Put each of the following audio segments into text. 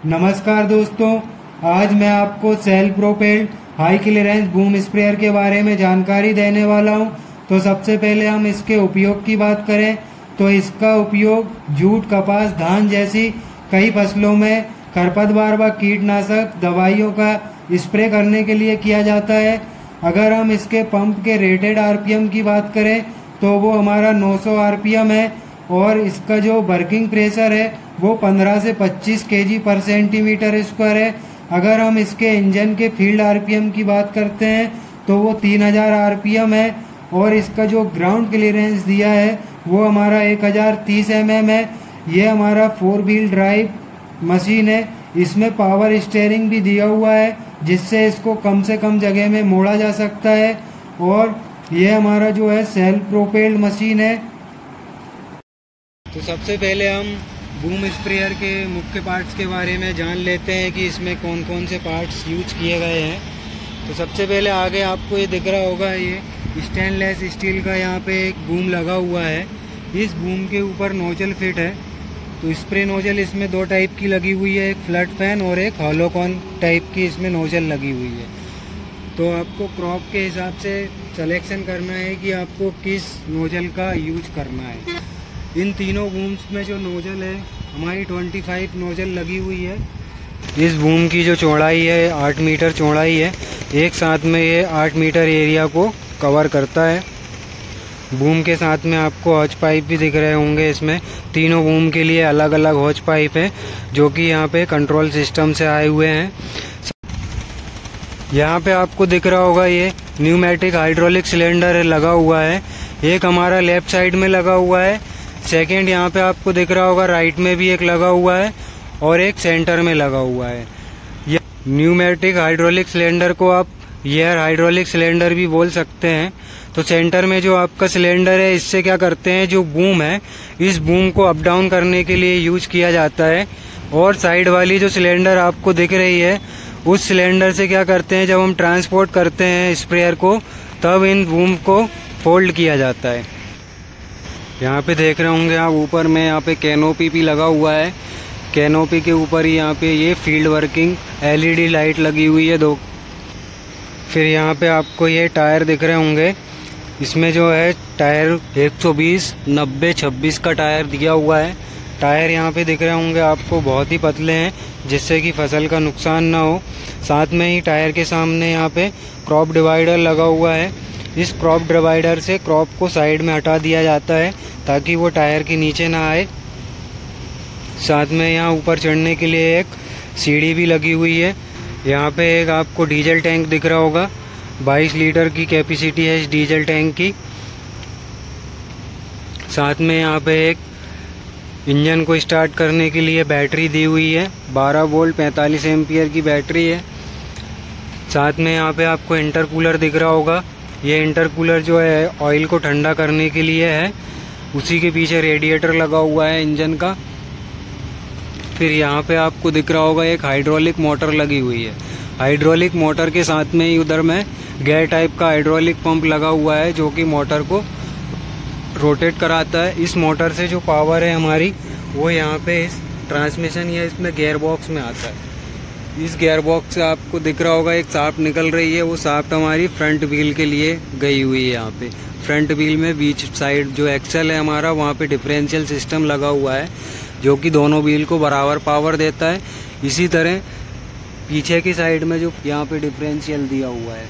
नमस्कार दोस्तों, आज मैं आपको self propelled high clearance boom sprayer के बारे में जानकारी देने वाला हूं। तो सबसे पहले हम इसके उपयोग की बात करें तो इसका उपयोग जूट, कपास, धान जैसी कई फसलों में खरपतवार व कीटनाशक दवाइयों का स्प्रे करने के लिए किया जाता है। अगर हम इसके पंप के रेटेड आरपीएम की बात करें तो वो हमारा 900 आरपीएम है और इसका जो वर्किंग प्रेशर है वो 15 से 25 केजी पर सेंटीमीटर स्क्वायर है। अगर हम इसके इंजन के फील्ड आरपीएम की बात करते हैं तो वो 3000 आरपीएम है और इसका जो ग्राउंड क्लियरेंस दिया है वो हमारा 1030 mm है। ये हमारा 4 व्हील ड्राइव मशीन है। इसमें पावर स्टीयरिंग भी दिया हुआ है जिससे इसको कम से कम जगह में मोड़ा जा सकता है और ये हमारा जो है सेल्फ प्रोपेल्ड मशीन है। तो सबसे पहले हम बूम स्प्रेयर के मुख्य पार्ट्स के बारे में जान लेते हैं कि इसमें कौन कौन से पार्ट्स यूज किए गए हैं। तो सबसे पहले आगे आपको ये दिख रहा होगा, ये स्टेनलेस स्टील का यहाँ पे एक बूम लगा हुआ है। इस बूम के ऊपर नोजल फिट है। तो स्प्रे नोजल इसमें दो टाइप की लगी हुई है, एक फ्लड फैन और एक हॉलोकॉन टाइप की इसमें नोजल लगी हुई है। तो आपको क्रॉप के हिसाब से सिलेक्शन करना है कि आपको किस नोजल का यूज करना है। इन तीनों बूम्स में जो नोजल है हमारी 25 नोजल लगी हुई है। इस बूम की जो चौड़ाई है 8 मीटर चौड़ाई है। एक साथ में ये 8 मीटर एरिया को कवर करता है। बूम के साथ में आपको हॉज पाइप भी दिख रहे होंगे। इसमें तीनों बूम के लिए अलग अलग हॉज पाइप है जो कि यहाँ पे कंट्रोल सिस्टम से आए हुए हैं। यहाँ पे आपको दिख रहा होगा ये न्यूमेटिक हाइड्रोलिक सिलेंडर लगा हुआ है। एक हमारा लेफ्ट साइड में लगा हुआ है, सेकेंड यहाँ पे आपको दिख रहा होगा राइट में भी एक लगा हुआ है और एक सेंटर में लगा हुआ है। यह न्यूमेटिक हाइड्रोलिक सिलेंडर को आप एयर हाइड्रोलिक सिलेंडर भी बोल सकते हैं। तो सेंटर में जो आपका सिलेंडर है इससे क्या करते हैं, जो बूम है इस बूम को अप डाउन करने के लिए यूज किया जाता है। और साइड वाली जो सिलेंडर आपको दिख रही है उस सिलेंडर से क्या करते हैं, जब हम ट्रांसपोर्ट करते हैं स्प्रेयर को तब इन बूम को फोल्ड किया जाता है। यहाँ पे देख रहे होंगे आप ऊपर में यहाँ पे कैनोपी भी लगा हुआ है। कैनोपी के ऊपर ही यहाँ पे ये फील्ड वर्किंग एलईडी लाइट लगी हुई है दो। फिर यहाँ पे आपको ये टायर दिख रहे होंगे। इसमें जो है टायर 120, 90, 26 का टायर दिया हुआ है। टायर यहाँ पे दिख रहे होंगे आपको बहुत ही पतले हैं जिससे कि फसल का नुकसान ना हो। साथ में ही टायर के सामने यहाँ पे क्रॉप डिवाइडर लगा हुआ है। इस क्रॉप डिवाइडर से क्रॉप को साइड में हटा दिया जाता है ताकि वो टायर के नीचे ना आए। साथ में यहाँ ऊपर चढ़ने के लिए एक सीढ़ी भी लगी हुई है। यहाँ पे एक आपको डीजल टैंक दिख रहा होगा। 22 लीटर की कैपेसिटी है इस डीजल टैंक की। साथ में यहाँ पे एक इंजन को स्टार्ट करने के लिए बैटरी दी हुई है। 12 वोल्ट 45 एम्पियर की बैटरी है। साथ में यहाँ पे आपको इंटरकूलर दिख रहा होगा। ये इंटरकूलर जो है ऑयल को ठंडा करने के लिए है। उसी के पीछे रेडिएटर लगा हुआ है इंजन का। फिर यहाँ पे आपको दिख रहा होगा एक हाइड्रोलिक मोटर लगी हुई है। हाइड्रोलिक मोटर के साथ में ही उधर में गेयर टाइप का हाइड्रोलिक पंप लगा हुआ है जो कि मोटर को रोटेट कराता है। इस मोटर से जो पावर है हमारी वो यहाँ पे इस ट्रांसमिशन या इसमें गियर बॉक्स में आता है। इस गियर बॉक्स से आपको दिख रहा होगा एक शाफ्ट निकल रही है। वो शाफ्ट हमारी फ्रंट व्हील के लिए गई हुई है। यहाँ पे फ्रंट व्हील में बीच साइड जो एक्सल है हमारा वहाँ पे डिफरेंशियल सिस्टम लगा हुआ है जो कि दोनों व्हील को बराबर पावर देता है। इसी तरह पीछे की साइड में जो यहाँ पे डिफरेंशियल दिया हुआ है।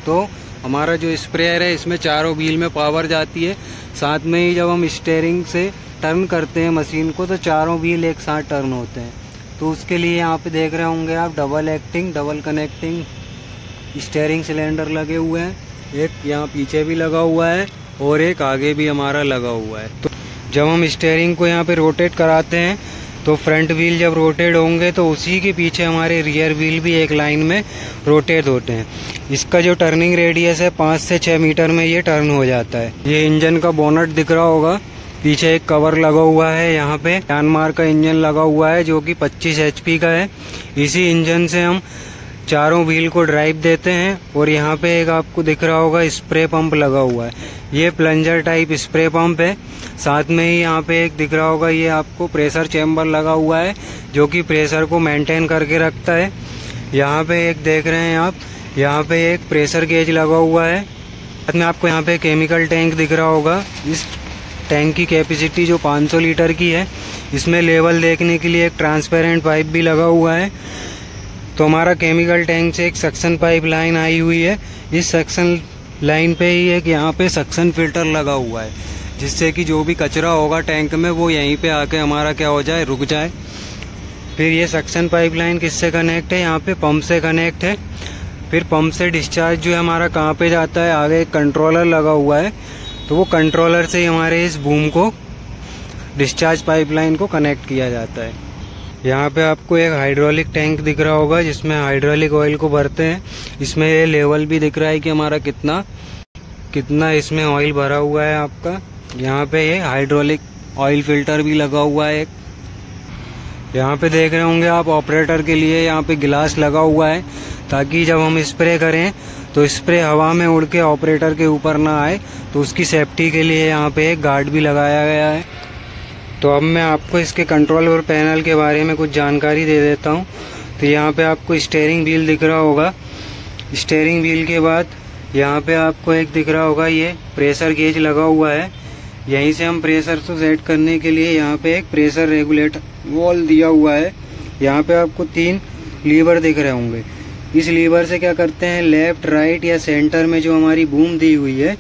तो हमारा जो स्प्रेयर है इसमें चारों व्हील में पावर जाती है। साथ में ही जब हम स्टीयरिंग से टर्न करते हैं मशीन को तो चारों व्हील एक साथ टर्न होते हैं। तो उसके लिए यहाँ पे देख रहे होंगे आप double acting double connecting steering cylinder लगे हुए हैं। एक यहाँ पीछे भी लगा हुआ है और एक आगे भी हमारा लगा हुआ है। तो जब हम स्टीयरिंग को यहाँ पे रोटेट कराते हैं तो फ्रंट व्हील जब रोटेट होंगे तो उसी के पीछे हमारे रियर व्हील भी एक लाइन में रोटेट होते हैं। इसका जो टर्निंग रेडियस है 5 से 6 मीटर में ये टर्न हो जाता है। ये इंजन का बोनट दिख रहा होगा। पीछे एक कवर लगा हुआ है। यहाँ पे म्यांमार का इंजन लगा हुआ है जो कि 25 HP का है। इसी इंजन से हम चारों व्हील को ड्राइव देते हैं। और यहाँ पे एक आपको दिख रहा होगा स्प्रे पंप लगा हुआ है, ये प्लंजर टाइप स्प्रे पंप है। साथ में ही यहाँ पे एक दिख रहा होगा, ये आपको प्रेशर चैम्बर लगा हुआ है जो कि प्रेशर को मेंटेन करके रखता है। यहाँ पे एक देख रहे हैं आप, यहाँ पे एक प्रेशर गेज लगा हुआ है। साथ में आपको यहाँ पे केमिकल टैंक दिख रहा होगा। इस टैंक की कैपेसिटी जो 500 लीटर की है। इसमें लेवल देखने के लिए एक ट्रांसपेरेंट पाइप भी लगा हुआ है। तो हमारा केमिकल टैंक से एक सक्शन पाइप लाइन आई हुई है। इस सक्शन लाइन पे ही एक यहाँ पे सक्शन फिल्टर लगा हुआ है, जिससे कि जो भी कचरा होगा टैंक में वो यहीं पे आके हमारा क्या हो जाए, रुक जाए। फिर ये सक्शन पाइपलाइन किससे कनेक्ट है, यहाँ पे पंप से कनेक्ट है। फिर पंप से डिस्चार्ज जो है हमारा कहाँ पे जाता है, आगे एक कंट्रोलर लगा हुआ है, तो वो कंट्रोलर से ही हमारे इस बूम को डिस्चार्ज पाइपलाइन को कनेक्ट किया जाता है। यहाँ पे आपको एक हाइड्रोलिक टैंक दिख रहा होगा जिसमें हाइड्रोलिक ऑयल को भरते हैं। इसमें ये लेवल भी दिख रहा है कि हमारा कितना इसमें ऑयल भरा हुआ है आपका। यहाँ पे ये हाइड्रोलिक ऑयल फिल्टर भी लगा हुआ है। यहाँ पे देख रहे होंगे आप, ऑपरेटर के लिए यहाँ पे गिलास लगा हुआ है, ताकि जब हम स्प्रे करें तो स्प्रे हवा में उड़ के ऑपरेटर के ऊपर ना आए। तो उसकी सेफ्टी के लिए यहाँ पे एक गार्ड भी लगाया गया है। तो अब मैं आपको इसके कंट्रोलर पैनल के बारे में कुछ जानकारी दे देता हूँ। तो यहाँ पे आपको स्टीयरिंग व्हील दिख रहा होगा। स्टीयरिंग व्हील के बाद यहाँ पे आपको एक दिख रहा होगा, ये प्रेशर गेज लगा हुआ है। यहीं से हम प्रेशर को सेट करने के लिए यहाँ पे एक प्रेशर रेगुलेटर वॉल दिया हुआ है। यहाँ पे आपको 3 लीवर दिख रहे होंगे। इस लीवर से क्या करते हैं, लेफ्ट राइट या सेंटर में जो हमारी बूम दी हुई है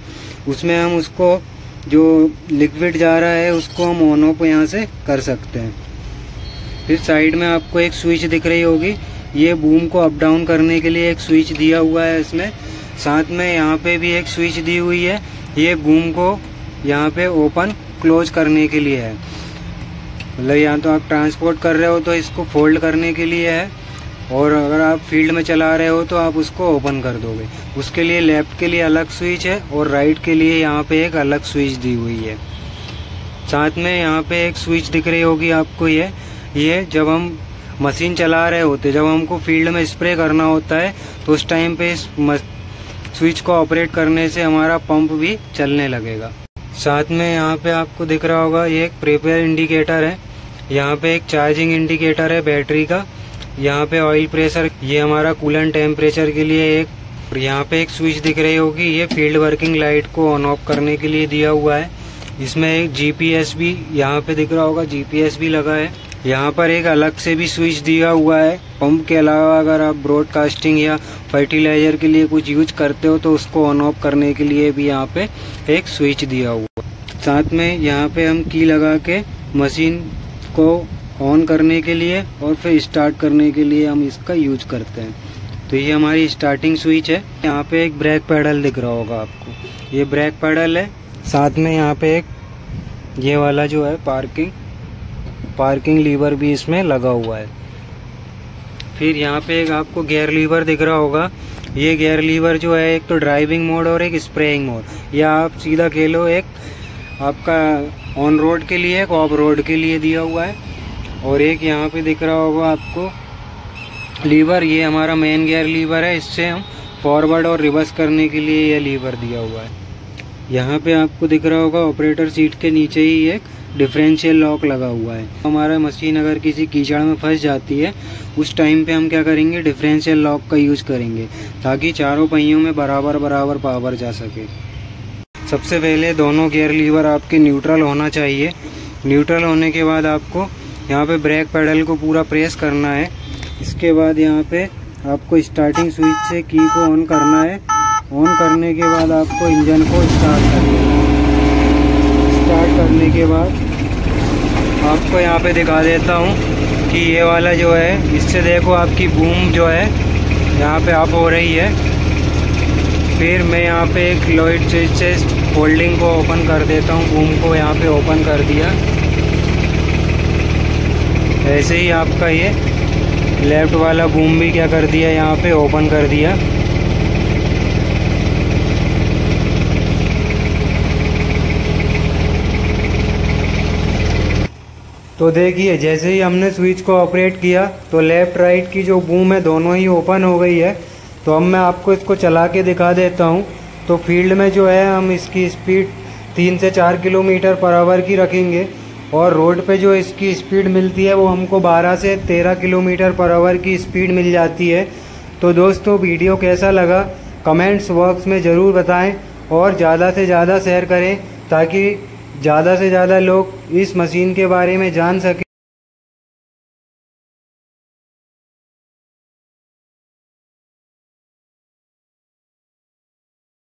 उसमें हम उसको, जो लिक्विड जा रहा है उसको हम ऑन ऑफ यहाँ से कर सकते हैं। फिर साइड में आपको एक स्विच दिख रही होगी, ये बूम को अप डाउन करने के लिए एक स्विच दिया हुआ है इसमें। साथ में यहाँ पे भी एक स्विच दी हुई है, ये बूम को यहाँ पे ओपन क्लोज करने के लिए है। मतलब यहाँ तो आप ट्रांसपोर्ट कर रहे हो तो इसको फोल्ड करने के लिए है, और अगर आप फील्ड में चला रहे हो तो आप उसको ओपन कर दोगे। उसके लिए लेफ्ट के लिए अलग स्विच है और राइट के लिए यहाँ पे एक अलग स्विच दी हुई है। साथ में यहाँ पे एक स्विच दिख रही होगी आपको, ये जब हम मशीन चला रहे होते, जब हमको फील्ड में स्प्रे करना होता है तो उस टाइम पे इस स्विच को ऑपरेट करने से हमारा पंप भी चलने लगेगा। साथ में यहाँ पे आपको दिख रहा होगा, ये एक प्रिपेयर इंडिकेटर है। यहाँ पे एक चार्जिंग इंडिकेटर है बैटरी का। यहाँ पे ऑयल प्रेशर, ये हमारा कूलेंट टेम्परेचर के लिए एक, यहाँ पे एक स्विच दिख रही होगी, ये फील्ड वर्किंग लाइट को ऑन ऑफ करने के लिए दिया हुआ है। इसमें एक जीपीएस भी यहाँ पे दिख रहा होगा, जीपीएस भी लगा है। यहाँ पर एक अलग से भी स्विच दिया हुआ है। पंप के अलावा अगर आप ब्रॉडकास्टिंग या फर्टिलाइजर के लिए कुछ यूज करते हो तो उसको ऑन ऑफ करने के लिए भी यहाँ पे एक स्विच दिया हुआ है। साथ में यहाँ पे हम की लगा के मशीन को ऑन करने के लिए और फिर स्टार्ट करने के लिए हम इसका यूज करते हैं। तो ये हमारी स्टार्टिंग स्विच है। यहाँ पे एक ब्रेक पैडल दिख रहा होगा आपको, ये ब्रेक पैडल है। साथ में यहाँ पे एक ये वाला जो है पार्किंग लीवर भी इसमें लगा हुआ है। फिर यहाँ पे एक आपको गियर लीवर दिख रहा होगा। ये गियर लीवर जो है, एक तो ड्राइविंग मोड और एक स्प्रेइंग मोड, या आप सीधा कह लो एक आपका ऑन रोड के लिए, एक ऑफ रोड के लिए दिया हुआ है। और एक यहाँ पे दिख रहा होगा आपको लीवर, ये हमारा मेन गियर लीवर है। इससे हम फॉरवर्ड और रिवर्स करने के लिए ये लीवर दिया हुआ है। यहाँ पे आपको दिख रहा होगा ऑपरेटर सीट के नीचे ही एक डिफरेंशियल लॉक लगा हुआ है। हमारा मशीन अगर किसी कीचड़ में फंस जाती है उस टाइम पे हम क्या करेंगे, डिफरेंशियल लॉक का यूज करेंगे, ताकि चारों पहियों में बराबर पावर जा सके। सबसे पहले दोनों गियर लीवर आपके न्यूट्रल होना चाहिए। न्यूट्रल होने के बाद आपको यहाँ पे ब्रेक पैडल को पूरा प्रेस करना है। इसके बाद यहाँ पे आपको स्टार्टिंग स्विच से की को ऑन करना है। ऑन करने के बाद आपको इंजन को स्टार्ट करना है। स्टार्ट करने के बाद आपको यहाँ पे दिखा देता हूँ कि ये वाला जो है, इससे देखो आपकी बूम जो है यहाँ पे अप हो रही है। फिर मैं यहाँ पे एक लॉइड स्विच से होल्डिंग को ओपन कर देता हूँ, बूम को यहाँ पे ओपन कर दिया। ऐसे ही आपका ये लेफ्ट वाला बूम भी क्या कर दिया, यहाँ पे ओपन कर दिया। तो देखिए जैसे ही हमने स्विच को ऑपरेट किया तो लेफ़्ट राइट की जो बूम है दोनों ही ओपन हो गई है। तो अब मैं आपको इसको चला के दिखा देता हूँ। तो फील्ड में जो है हम इसकी स्पीड 3 से 4 किलोमीटर पर आवर की रखेंगे और रोड पे जो इसकी स्पीड मिलती है वो हमको 12 से 13 किलोमीटर पर आवर की स्पीड मिल जाती है। तो दोस्तों वीडियो कैसा लगा कमेंट्स बॉक्स में ज़रूर बताएं और ज़्यादा से ज़्यादा शेयर करें ताकि ज़्यादा से ज़्यादा लोग इस मशीन के बारे में जान सकें।